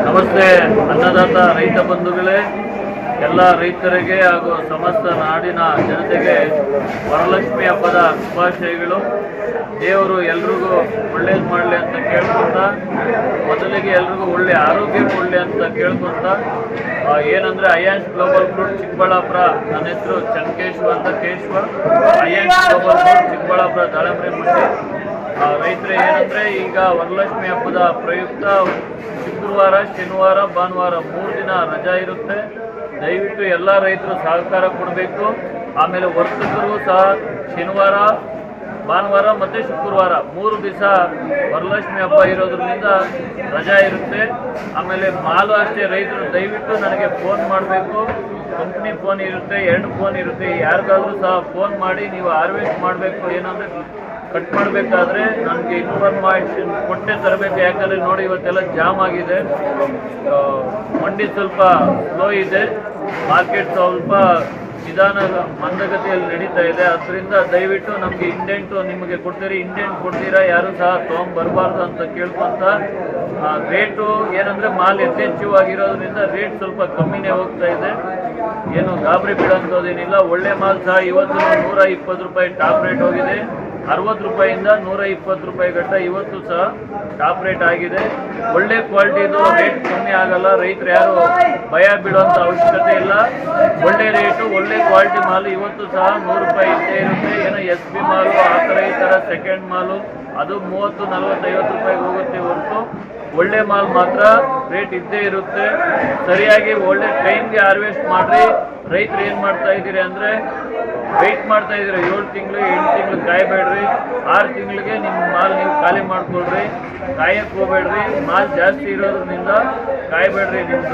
ನಮಸ್ತೆ ಅನ್ನದಾತ ರೈತ ಬಂಧುಗಳೇ, ಎಲ್ಲ ರೈತರಿಗೆ ಹಾಗೂ ಸಮಸ್ತ ನಾಡಿನ ಜನತೆಗೆ ವರಲಕ್ಷ್ಮಿ ಹಬ್ಬದ ಶುಭಾಶಯಗಳು. ದೇವರು ಎಲ್ರಿಗೂ ಒಳ್ಳೇದು ಮಾಡಲಿ ಅಂತ ಕೇಳ್ಕೊತಾ, ಮೊದಲಿಗೆ ಎಲ್ರಿಗೂ ಒಳ್ಳೆ ಆರೋಗ್ಯ ಕೊಡಲಿ ಅಂತ ಕೇಳ್ಕೊತಾ, ಏನಂದರೆ ಅಯಾನ್ಸ್ ಗ್ಲೋಬಲ್ ಫ್ರೂಟ್ ಚಿಕ್ಕಬಳ್ಳಾಪುರ, ನನ್ನ ಹೆಸರು ಚನ್ಕೇಶ್ವ ಅಂತ ಕೇಶವ, ಅಯಾನ್ಸ್ ಗ್ಲೋಬಲ್ ಫ್ರೂಟ್ ಚಿಕ್ಕಬಳ್ಳಾಪುರ ದಾಳಂಬ್ರಿ ಮಂಡಿ. ರೈತರು ಏನಂದರೆ ಈಗ ವರಲಕ್ಷ್ಮಿ ಹಬ್ಬದ ಪ್ರಯುಕ್ತ ಶುಕ್ರವಾರ, ಶನಿವಾರ, ಭಾನುವಾರ 3 ದಿನ ರಜಾ ಇರುತ್ತೆ. ದಯವಿಟ್ಟು ಎಲ್ಲ ರೈತರು ಸಹಕಾರ ಕೊಡಬೇಕು. ಆಮೇಲೆ ವರ್ತಕರು ಸಹ ಶನಿವಾರ, ಭಾನುವಾರ ಮತ್ತು ಶುಕ್ರವಾರ 3 ದಿವಸ ವರಲಕ್ಷ್ಮಿ ಹಬ್ಬ ಇರೋದ್ರಿಂದ ರಜಾ ಇರುತ್ತೆ. ಆಮೇಲೆ ಮಾಲು ಅಷ್ಟೇ, ರೈತರು ದಯವಿಟ್ಟು ನನಗೆ ಫೋನ್ ಮಾಡಬೇಕು. ಕಂಪ್ನಿ ಫೋನ್ ಇರುತ್ತೆ, 2 ಫೋನ್ ಇರುತ್ತೆ. ಯಾರಿಗಾದ್ರೂ ಸಹ ಫೋನ್ ಮಾಡಿ ನೀವು ಹಾರ್ವೆಸ್ಟ್ ಮಾಡಬೇಕು, ಏನಂದರೆ ಕಟ್ ಮಾಡಬೇಕಾದ್ರೆ ನನಗೆ ಇನ್ಫಾರ್ಮೇಷನ್ ಕೊಟ್ಟೆ ತರಬೇಕು. ಯಾಕಂದರೆ ನೋಡಿ ಇವತ್ತೆಲ್ಲ ಜಾಮ್ ಆಗಿದೆ, ಮಂಡಿ ಸ್ವಲ್ಪ ಸ್ಲೋ ಇದೆ, ಮಾರ್ಕೆಟ್ ಸ್ವಲ್ಪ ನಿಧಾನ ಮಂದಗತಿಯಲ್ಲಿ ನಡೀತಾ ಇದೆ. ಅದರಿಂದ ದಯವಿಟ್ಟು ನಮಗೆ ಇಂಡೆಂಟು ನಿಮಗೆ ಕೊಡ್ತೀರಿ, ಇಂಡೆಂಟ್ ಕೊಡ್ತೀರಾ ಯಾರು ಸಹ ತೊಗೊಂಬರಬಾರ್ದು ಅಂತ ಕೇಳ್ಕೊಂತ, ರೇಟು ಏನಂದರೆ ಮಾಲ್ ಯಥೇಚ್ಛವಾಗಿರೋದ್ರಿಂದ ರೇಟ್ ಸ್ವಲ್ಪ ಕಮ್ಮಿನೇ ಹೋಗ್ತಾ ಇದೆ. ಏನು ಗಾಬರಿ ಬಿಡೋಂಥದ್ದೇನಿಲ್ಲ. ಒಳ್ಳೆ ಮಾಲ್ ಸಹ ಇವತ್ತು 120 ರೂಪಾಯಿ ಟಾಪ್ ರೇಟ್ ಹೋಗಿದೆ. 60 ರೂಪಾಯಿಂದ 120 ರೂಪಾಯಿ ಗಂಟ ಇವತ್ತು ಸಹ ಟಾಪ್ ರೇಟ್ ಆಗಿದೆ. ಒಳ್ಳೆ ಕ್ವಾಲಿಟಿದು ರೇಟ್ ಕಮ್ಮಿ ಆಗಲ್ಲ. ರೈತರು ಯಾರು ಭಯ ಬೀಳುವಂಥ ಅವಶ್ಯಕತೆ ಇಲ್ಲ. ಒಳ್ಳೆ ರೇಟು, ಒಳ್ಳೆ ಕ್ವಾಲಿಟಿ ಮಾಲು ಇವತ್ತು ಸಹ 100 ರೂಪಾಯಿ ಇದ್ದೇ ಇರುತ್ತೆ. ಏನೋ SP ಮಾಲು ಆ ಥರ ಈ ಥರ ಸೆಕೆಂಡ್ ಮಾಲು ಅದು 30, 40, 50 ರೂಪಾಯಿಗೆ ಹೋಗುತ್ತೆ ಹೊರತು ಒಳ್ಳೆ ಮಾಲ್ ಮಾತ್ರ ರೇಟ್ ಇದ್ದೇ ಇರುತ್ತೆ. ಸರಿಯಾಗಿ ಒಳ್ಳೆ ಟೈಮ್ಗೆ ಹಾರ್ವೆಸ್ಟ್ ಮಾಡಿರಿ. ರೈತರು ಏನು ಮಾಡ್ತಾ ಇದ್ದೀರಿ ಅಂದರೆ ವೆಯ್ಟ್ ಮಾಡ್ತಾ ಇದ್ದೀರಿ. 7 ತಿಂಗಳು 8 ತಿಂಗಳು ಕಾಯಬೇಡ್ರಿ. 6 ತಿಂಗಳಿಗೆ ನಿಮ್ಮ ಮಾಲ್ ನೀವು ಖಾಲಿ ಮಾಡ್ಕೊಳ್ರಿ. ಕಾಯಕ್ಕೆ ಹೋಗ್ಬೇಡ್ರಿ. ಮಾಲ್ ಜಾಸ್ತಿ ಇರೋದ್ರಿಂದ ಕಾಯಬೇಡ್ರಿ. ನಿಮ್ಮದು